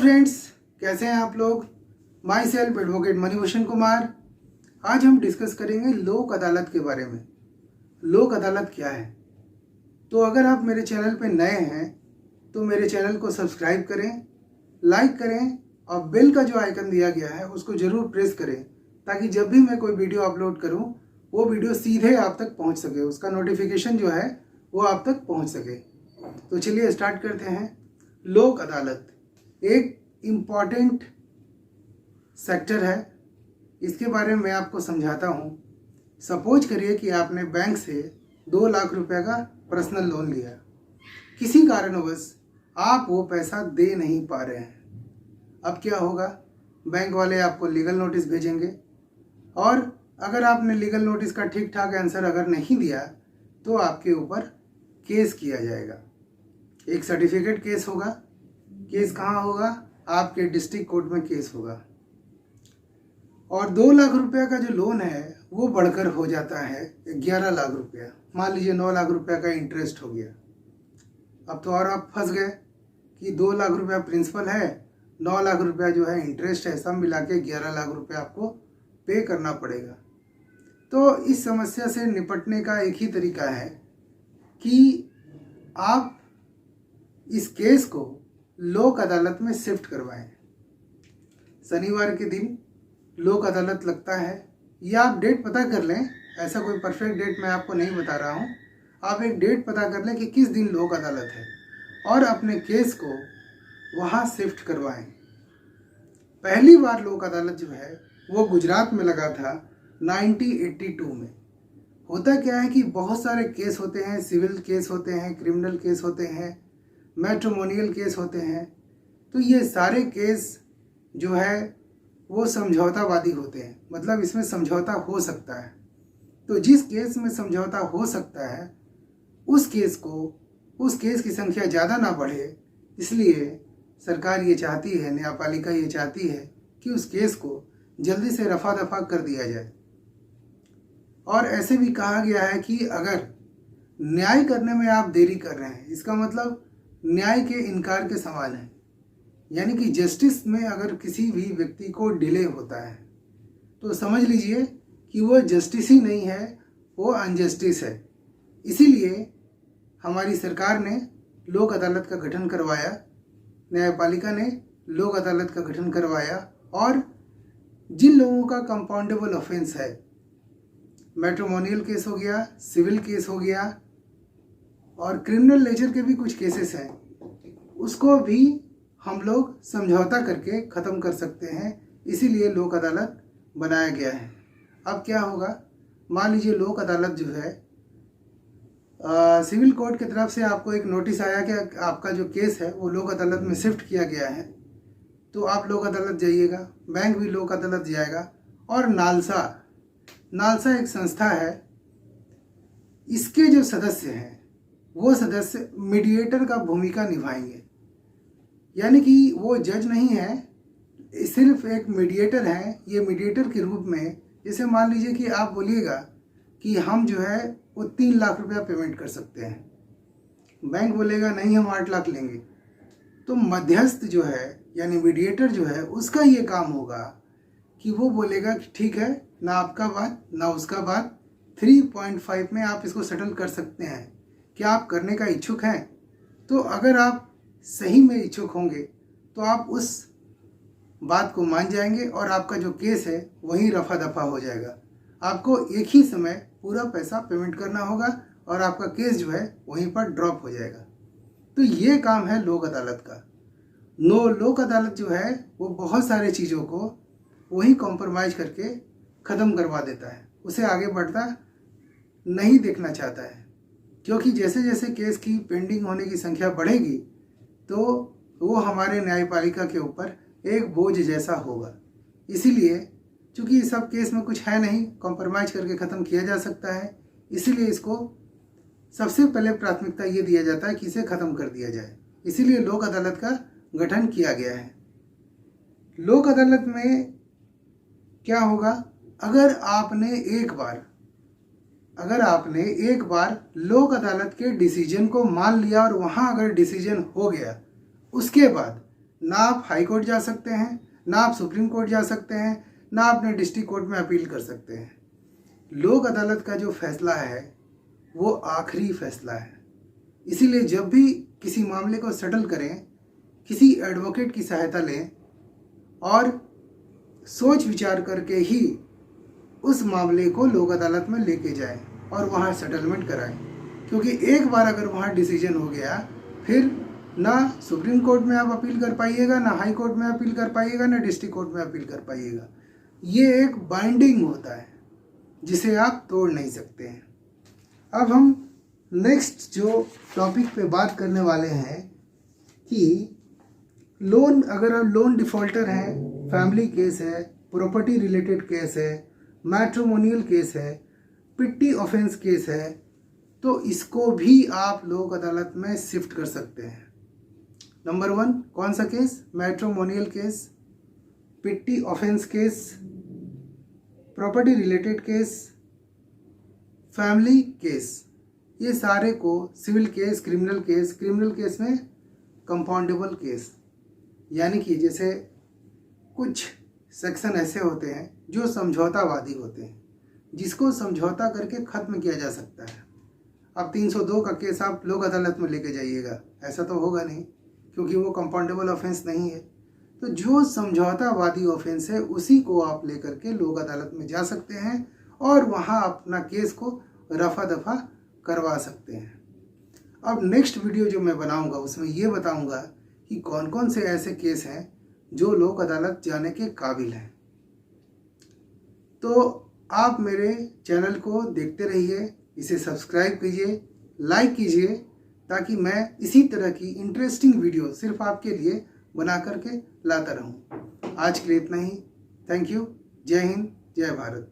Friends, कैसे हैं आप लोग। My self advocate Manibhushan Kumar. आज हम डिस्कस करेंगे लोक अदालत के बारे में। लोक अदालत क्या है। तो अगर आप मेरे चैनल पे नए हैं तो मेरे चैनल को सब्सक्राइब करें, लाइक करें और बेल का जो आइकन दिया गया है उसको ज़रूर प्रेस करें ताकि जब भी मैं कोई वीडियो अपलोड करूं वो वीडियो सीधे आप तक पहुंच सके, उसका नोटिफिकेशन जो है वो आप तक पहुंच सके। तो चलिए स्टार्ट करते हैं। लोक अदालत एक इम्पॉर्टेंट सेक्टर है, इसके बारे में मैं आपको समझाता हूँ। सपोज करिए कि आपने बैंक से 2 लाख रुपए का पर्सनल लोन लिया, किसी कारणवश आप वो पैसा दे नहीं पा रहे हैं। अब क्या होगा, बैंक वाले आपको लीगल नोटिस भेजेंगे और अगर आपने लीगल नोटिस का ठीक ठाक आंसर अगर नहीं दिया तो आपके ऊपर केस किया जाएगा। एक सर्टिफिकेट केस होगा। केस कहाँ होगा? आपके डिस्ट्रिक्ट कोर्ट में केस होगा। और 2 लाख रुपया का जो लोन है वो बढ़कर हो जाता है 11 लाख रुपया। मान लीजिए 9 लाख रुपया का इंटरेस्ट हो गया। अब तो और आप फंस गए कि 2 लाख रुपया प्रिंसिपल है, 9 लाख रुपया जो है इंटरेस्ट है, सब मिला के 11 लाख रुपया आपको पे करना पड़ेगा। तो इस समस्या से निपटने का एक ही तरीका है कि आप इस केस को लोक अदालत में शिफ्ट करवाएं। शनिवार के दिन लोक अदालत लगता है, या आप डेट पता कर लें। ऐसा कोई परफेक्ट डेट मैं आपको नहीं बता रहा हूँ। आप एक डेट पता कर लें कि किस दिन लोक अदालत है और अपने केस को वहाँ शिफ्ट करवाएं। पहली बार लोक अदालत जो है वो गुजरात में लगा था 1982 में। होता क्या है कि बहुत सारे केस होते हैं, सिविल केस होते हैं, क्रिमिनल केस होते हैं, मैट्रिमोनियल केस होते हैं। तो ये सारे केस जो है वो समझौतावादी होते हैं, मतलब इसमें समझौता हो सकता है। तो जिस केस में समझौता हो सकता है उस केस की संख्या ज़्यादा ना बढ़े, इसलिए सरकार ये चाहती है, न्यायपालिका ये चाहती है कि उस केस को जल्दी से रफा दफा कर दिया जाए। और ऐसे भी कहा गया है कि अगर न्याय करने में आप देरी कर रहे हैं, इसका मतलब न्याय के इनकार के समान है। यानी कि जस्टिस में अगर किसी भी व्यक्ति को डिले होता है तो समझ लीजिए कि वो जस्टिस ही नहीं है, वो अनजस्टिस है। इसीलिए हमारी सरकार ने लोक अदालत का गठन करवाया, न्यायपालिका ने लोक अदालत का गठन करवाया। और जिन लोगों का कंपाउंडेबल ऑफेंस है, मैट्रिमोनियल केस हो गया, सिविल केस हो गया और क्रिमिनल नेचर के भी कुछ केसेस हैं, उसको भी हम लोग समझौता करके ख़त्म कर सकते हैं। इसीलिए लोक अदालत बनाया गया है। अब क्या होगा, मान लीजिए लोक अदालत जो है सिविल कोर्ट की तरफ से आपको एक नोटिस आया कि आपका जो केस है वो लोक अदालत में शिफ्ट किया गया है, तो आप लोक अदालत जाइएगा, बैंक भी लोक अदालत जाएगा। और नालसा एक संस्था है, इसके जो सदस्य हैं वो सदस्य मीडिएटर का भूमिका निभाएंगे। यानी कि वो जज नहीं है, सिर्फ एक मीडिएटर है। ये मीडिएटर के रूप में, जैसे मान लीजिए कि आप बोलिएगा कि हम जो है वो 3 लाख रुपया पेमेंट कर सकते हैं, बैंक बोलेगा नहीं हम 8 लाख लेंगे। तो मध्यस्थ जो है यानी मीडिएटर जो है उसका ये काम होगा कि वो बोलेगा कि ठीक है, ना आपका बात ना उसका बात, 3.5 में आप इसको सेटल कर सकते हैं। क्या आप करने का इच्छुक हैं? तो अगर आप सही में इच्छुक होंगे तो आप उस बात को मान जाएंगे और आपका जो केस है वहीं रफा दफा हो जाएगा। आपको एक ही समय पूरा पैसा पेमेंट करना होगा और आपका केस जो है वहीं पर ड्रॉप हो जाएगा। तो ये काम है लोक अदालत का। लोक अदालत जो है वो बहुत सारे चीज़ों को वही कॉम्प्रोमाइज़ करके ख़त्म करवा देता है, उसे आगे बढ़ता नहीं देखना चाहता है। क्योंकि जैसे जैसे केस की पेंडिंग होने की संख्या बढ़ेगी तो वो हमारे न्यायपालिका के ऊपर एक बोझ जैसा होगा। इसीलिए चूँकि इस सब केस में कुछ है नहीं, कॉम्प्रोमाइज़ करके ख़त्म किया जा सकता है, इसीलिए इसको सबसे पहले प्राथमिकता ये दिया जाता है कि इसे ख़त्म कर दिया जाए। इसीलिए लोक अदालत का गठन किया गया है। लोक अदालत में क्या होगा, अगर आपने एक बार लोक अदालत के डिसीजन को मान लिया और वहाँ अगर डिसीजन हो गया, उसके बाद ना आप हाई कोर्ट जा सकते हैं, ना आप सुप्रीम कोर्ट जा सकते हैं, ना अपने डिस्ट्रिक्ट कोर्ट में अपील कर सकते हैं। लोक अदालत का जो फैसला है वो आखिरी फैसला है। इसीलिए जब भी किसी मामले को सेटल करें, किसी एडवोकेट की सहायता लें और सोच विचार करके ही उस मामले को लोक अदालत में लेके जाएं और वहाँ सेटलमेंट कराएं। क्योंकि एक बार अगर वहाँ डिसीजन हो गया, फिर ना सुप्रीम कोर्ट में आप अपील कर पाइएगा, ना हाई कोर्ट में अपील कर पाइएगा, ना डिस्ट्रिक्ट कोर्ट में अपील कर पाइएगा। ये एक बाइंडिंग होता है जिसे आप तोड़ नहीं सकते हैं। अब हम नेक्स्ट जो टॉपिक पे बात करने वाले हैं कि लोन, अगर आप लोन डिफ़ॉल्टर हैं, फैमिली केस है, प्रॉपर्टी रिलेटेड केस है, मैट्रिमोनियल केस है, पिट्टी ऑफेंस केस है, तो इसको भी आप लोक अदालत में शिफ्ट कर सकते हैं। नंबर 1 कौन सा case? Matrimonial case, petty offence case, property related case, family case, ये सारे को सिविल केस, क्रिमिनल केस में कंपाउंडेबल केस, यानी कि जैसे कुछ सेक्शन ऐसे होते हैं जो समझौतावादी होते हैं, जिसको समझौता करके ख़त्म किया जा सकता है। अब 302 का केस आप लोक अदालत में लेके जाइएगा, ऐसा तो होगा नहीं, क्योंकि वो कंपाउंडेबल ऑफेंस नहीं है। तो जो समझौतावादी ऑफेंस है उसी को आप लेकर के लोक अदालत में जा सकते हैं और वहाँ अपना केस को रफा दफा करवा सकते हैं। अब नेक्स्ट वीडियो जो मैं बनाऊंगा उसमें ये बताऊंगा कि कौन कौन से ऐसे केस हैं जो लोक अदालत जाने के काबिल हैं। तो आप मेरे चैनल को देखते रहिए, इसे सब्सक्राइब कीजिए, लाइक कीजिए, ताकि मैं इसी तरह की इंटरेस्टिंग वीडियो सिर्फ आपके लिए बना करके लाता रहूं। आज के लिए इतना ही। Thank you. जय हिंद, जय भारत।